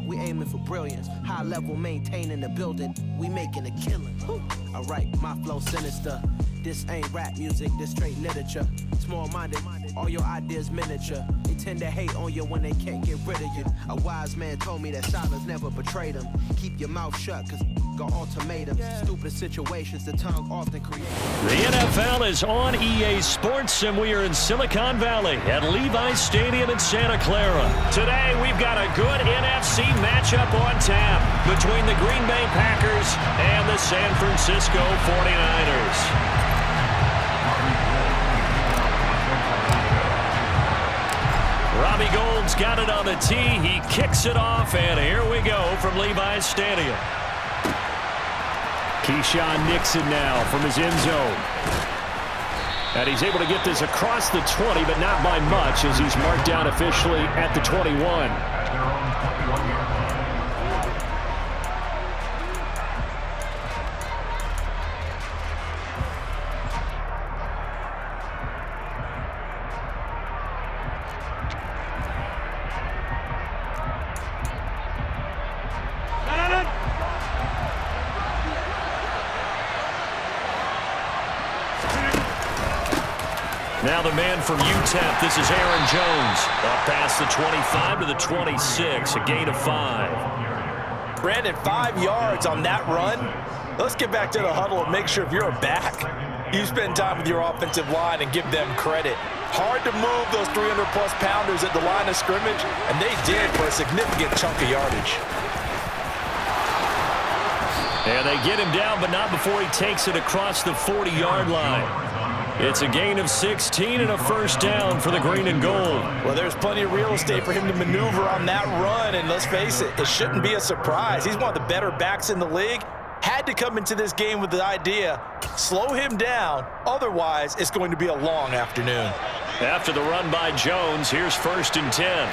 work, we aiming for brilliance. High level, maintaining the building, we making a killing. Alright, my flow sinister. This ain't rap music, this straight literature. Small-minded, all your ideas miniature. They tend to hate on you when they can't get rid of you. A wise man told me that silence never betrayed him. Keep your mouth shut, cause got ultimatums. Stupid situations the tongue often creates. The NFL is on EA Sports, and we are in Silicon Valley at Levi's Stadium in Santa Clara. Today, we've got a good NFC matchup on tap between the Green Bay Packers and the San Francisco 49ers. Robbie Gould's got it on the tee. He kicks it off, and here we go from Levi's Stadium. Keyshawn Nixon now from his end zone. And he's able to get this across the 20, but not by much, as he's marked down officially at the 21. Now the man from UTEP, this is Aaron Jones. Up past the 25 to the 26, a gain of 5. Brandon, 5 yards on that run. Let's get back to the huddle and make sure if you're a back, you spend time with your offensive line and give them credit. Hard to move those 300-plus pounders at the line of scrimmage, and they did for a significant chunk of yardage. And they get him down, but not before he takes it across the 40-yard line. It's a gain of 16 and a first down for the green and gold. Well, there's plenty of real estate for him to maneuver on that run, and let's face it, it shouldn't be a surprise. He's one of the better backs in the league. Had to come into this game with the idea, slow him down, otherwise it's going to be a long afternoon. After the run by Jones, here's 1st and 10.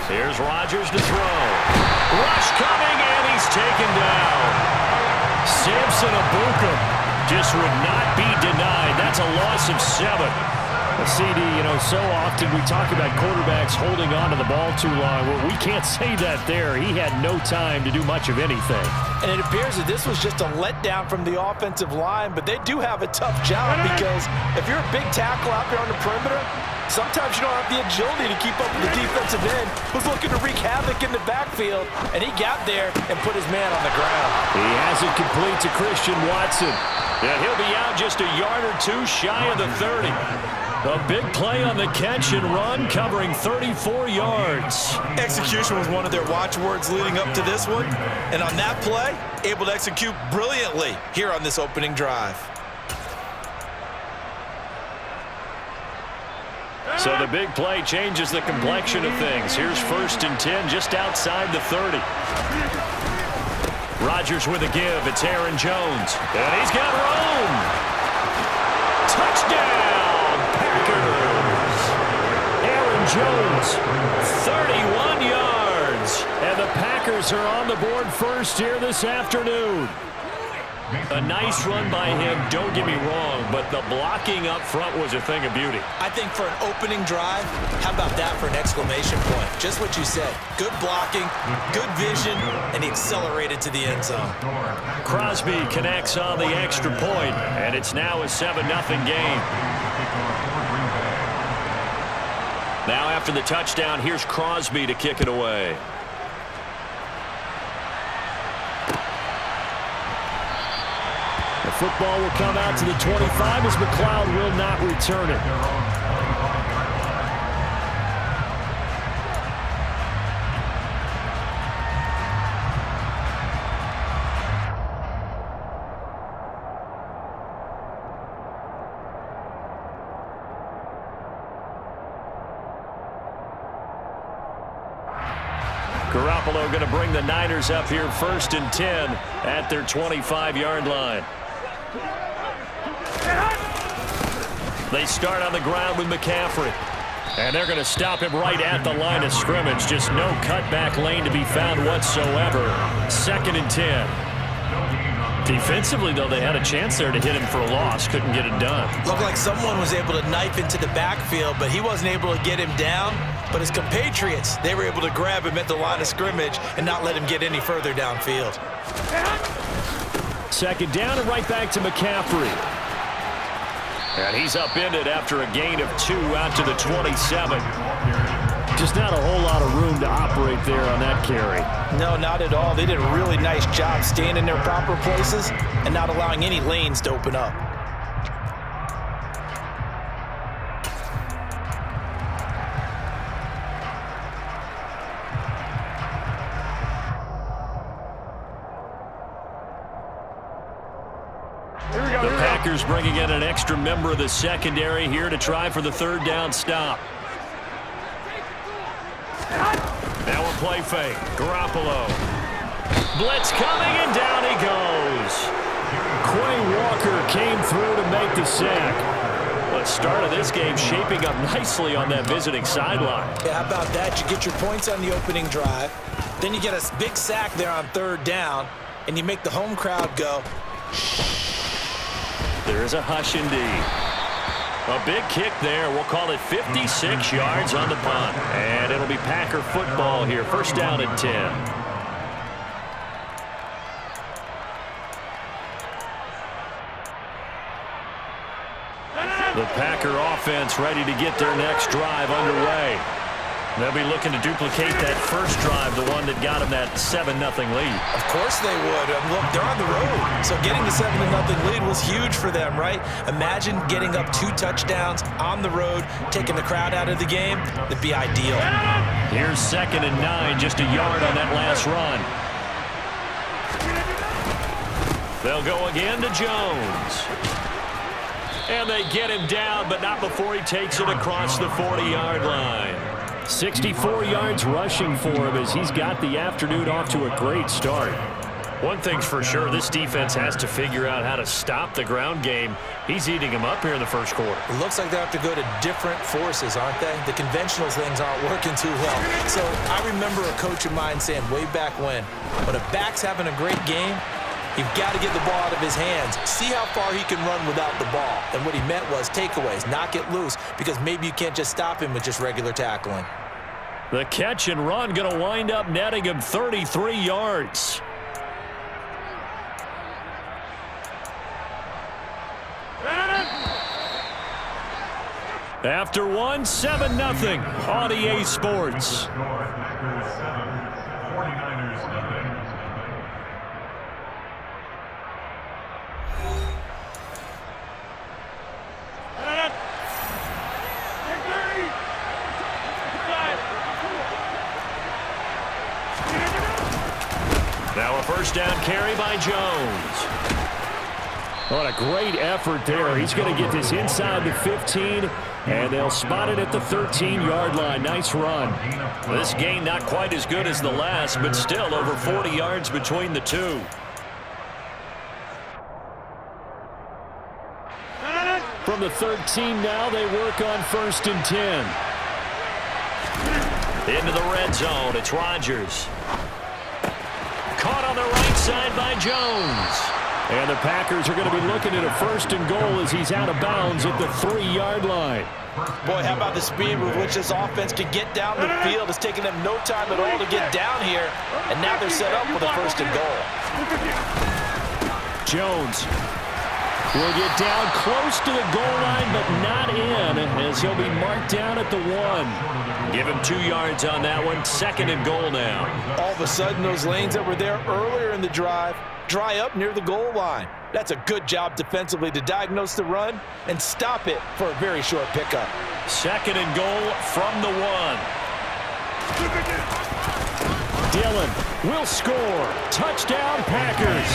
Here's Rodgers to throw. Rush coming, and he's taken down. Samson Abuka just would not be denied. That's a loss of 7. CD, so often we talk about quarterbacks holding on to the ball too long. Well, we can't say that there. He had no time to do much of anything. And it appears that this was just a letdown from the offensive line, but they do have a tough job because if you're a big tackle out there on the perimeter, sometimes you don't have the agility to keep up with the defensive end who's looking to wreak havoc in the backfield, and he got there and put his man on the ground. He has it complete to Christian Watson. And he'll be out just a yard or 2 shy of the 30. A big play on the catch and run, covering 34 yards. Execution was one of their watchwords leading up to this one. And on that play, able to execute brilliantly here on this opening drive. So the big play changes the complexion of things. Here's 1st and 10 just outside the 30. Rodgers with a give. It's Aaron Jones. And he's got room. Touchdown, Packers. Aaron Jones, 31 yards. And the Packers are on the board first here this afternoon. A nice run by him, don't get me wrong, but the blocking up front was a thing of beauty. I think for an opening drive, how about that for an exclamation point? Just what you said. Good blocking, good vision, and he accelerated to the end zone. Crosby connects on the extra point, and it's now a 7-0 game. Now after the touchdown, here's Crosby to kick it away. The football will come out to the 25 as McLeod will not return it. Garoppolo going to bring the Niners up here 1st and 10 at their 25-yard line. They start on the ground with McCaffrey. And they're going to stop him right at the line of scrimmage. Just no cutback lane to be found whatsoever. 2nd and 10. Defensively, though, they had a chance there to hit him for a loss. Couldn't get it done. Looked like someone was able to knife into the backfield, but he wasn't able to get him down. But his compatriots, they were able to grab him at the line of scrimmage and not let him get any further downfield. Second down and right back to McCaffrey. And he's upended after a gain of 2 out to the 27. Just not a whole lot of room to operate there on that carry. No, not at all. They did a really nice job staying in their proper places and not allowing any lanes to open up. The Packers bringing in an extra member of the secondary here to try for the third down stop. Now a play fake. Garoppolo. Blitz coming, and down he goes. Quay Walker came through to make the sack. The start of this game shaping up nicely on that visiting sideline. Yeah, how about that? You get your points on the opening drive. Then you get a big sack there on third down, and you make the home crowd go. There is a hush indeed. A big kick there. We'll call it 56 yards on the punt. And it'll be Packer football here. First down and 10. The Packer offense ready to get their next drive underway. They'll be looking to duplicate that first drive, the one that got them that 7-0 lead. Of course they would. Look, they're on the road. So getting the 7-0 lead was huge for them, right? Imagine getting up 2 touchdowns on the road, taking the crowd out of the game. That'd be ideal. Here's 2nd and 9, just a yard on that last run. They'll go again to Jones. And they get him down, but not before he takes it across the 40-yard line. 64 yards rushing for him as he's got the afternoon off to a great start. One thing's for sure, this defense has to figure out how to stop the ground game. He's eating them up here in the first quarter. It looks like they have to go to different forces, aren't they? The conventional things aren't working too well. So I remember a coach of mine saying way back when a back's having a great game, you've got to get the ball out of his hands. See how far he can run without the ball. And what he meant was takeaways, knock it loose, because maybe you can't just stop him with just regular tackling. The catch and run going to wind up netting him 33 yards. After one, 7-0 on EA Sports. Now a first down carry by Jones. What a great effort there. He's going to get this inside the 15, and they'll spot it at the 13-yard line. Nice run. This gain not quite as good as the last, but still over 40 yards between the two. From the 13 now, they work on 1st and 10. Into the red zone, it's Rodgers. Caught on the right side by Jones. And the Packers are going to be looking at a 1st and goal as he's out of bounds at the 3-yard line. Boy, how about the speed with which this offense can get down the field. It's taken them no time at all to get down here. And now they're set up with a 1st and goal. Jones will get down close to the goal line, but not in, as he'll be marked down at the 1. Give him 2 yards on that one. 2nd and goal now. All of a sudden, those lanes that were there earlier in the drive dry up near the goal line. That's a good job defensively to diagnose the run and stop it for a very short pickup. 2nd and goal from the 1. Dillon will score. Touchdown, Packers.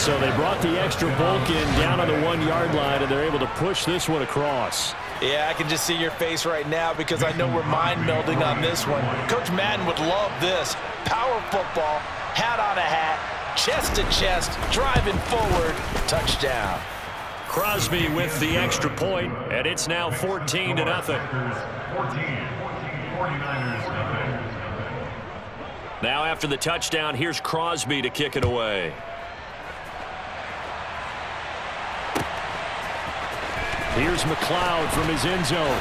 So they brought the extra bulk in down on the 1-yard line, and they're able to push this one across. Yeah, I can just see your face right now because I know we're mind-melding on this one. Coach Madden would love this. Power football, hat on a hat, chest to chest, driving forward, touchdown. Crosby with the extra point, and it's now 14-0. Now after the touchdown, here's Crosby to kick it away. Here's McLeod from his end zone.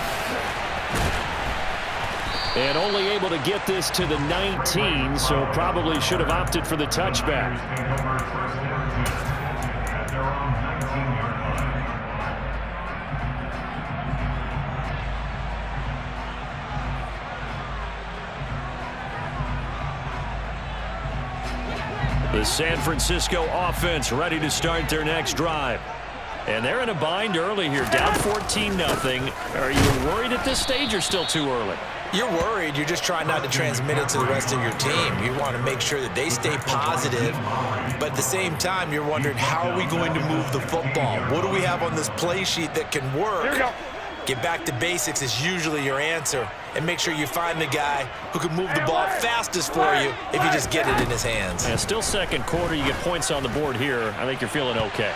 And only able to get this to the 19, so probably should have opted for the touchback. The San Francisco offense ready to start their next drive. And they're in a bind early here, down 14-0. Are you worried at this stage or still too early? You're worried. You're just trying not to transmit it to the rest of your team. You want to make sure that they stay positive, but at the same time, you're wondering, how are we going to move the football? What do we have on this play sheet that can work? Here we go. Get back to basics is usually your answer, and make sure you find the guy who can move the ball fastest for you if you just get it in his hands. And still second quarter, you get points on the board here. I think you're feeling okay.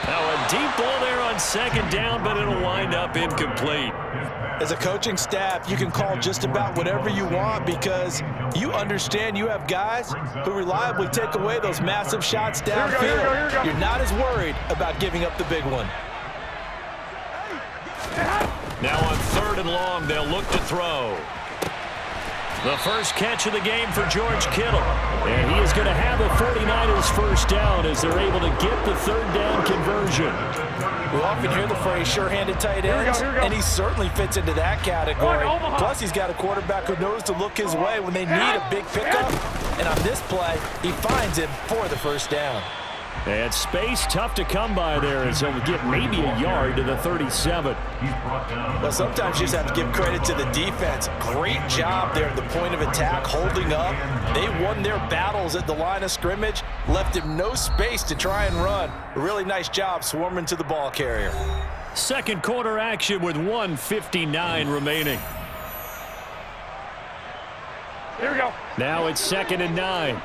Now a deep ball there on second down, but it'll wind up incomplete. As a coaching staff, you can call just about whatever you want because you understand you have guys who reliably take away those massive shots downfield. You're not as worried about giving up the big one. Now on 3rd and long, they'll look to throw. The first catch of the game for George Kittle. And he is going to have the 49ers first down as they're able to get the 3rd down conversion. We often hear the phrase sure-handed tight ends, and he certainly fits into that category. Plus, he's got a quarterback who knows to look his way when they need a big pickup. And on this play, he finds him for the first down. And space tough to come by there as he'll get maybe a yard to the 37. Well, sometimes you just have to give credit to the defense. Great job there at the point of attack, holding up. They won their battles at the line of scrimmage, left him no space to try and run. A really nice job swarming to the ball carrier. Second quarter action with 1:59 remaining. Here we go. Now it's 2nd and 9.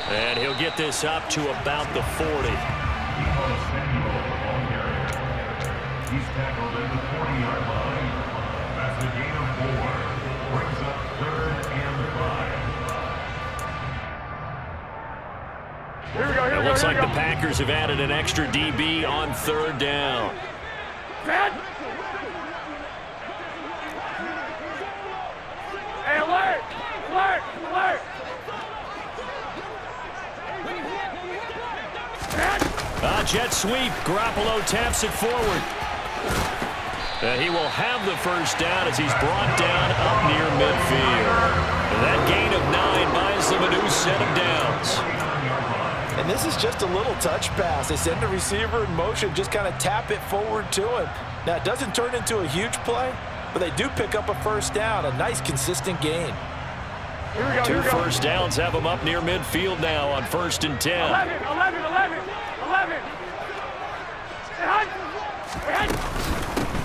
And he'll get this up to about the 40. He's tackled at the 40-yard line. That's a gain of 4. Brings up 3rd and 5. Here we go. It looks like the Packers have added an extra DB on 3rd down. Hey, alert! Alert! Alert! Jet sweep. Garoppolo taps it forward. He will have the first down as he's brought down up near midfield. And that gain of 9 buys them a new set of downs. And this is just a little touch pass. They send the receiver in motion, just kind of tap it forward to him. Now, it doesn't turn into a huge play, but they do pick up a first down, a nice, consistent gain. Here we go. Two first downs have them up near midfield now on 1st and 10. 11.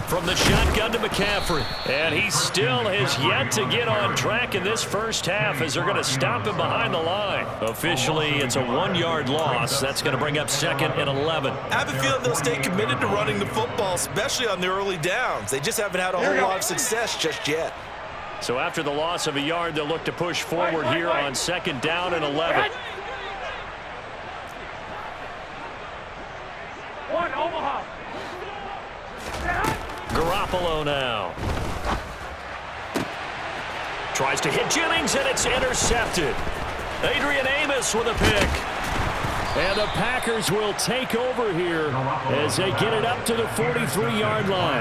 From the shotgun to McCaffrey. And he still has yet to get on track in this first half as they're going to stop him behind the line. Officially, it's a 1-yard loss. That's going to bring up 2nd and 11. I have a feeling they'll stay committed to running the football, especially on the early downs. They just haven't had a whole lot of success just yet. So after the loss of a yard, they'll look to push forward here on 2nd down and 11. One, Omaha. Garoppolo now. Tries to hit Jennings, and it's intercepted. Adrian Amos with a pick. And the Packers will take over here as they get it up to the 43-yard line.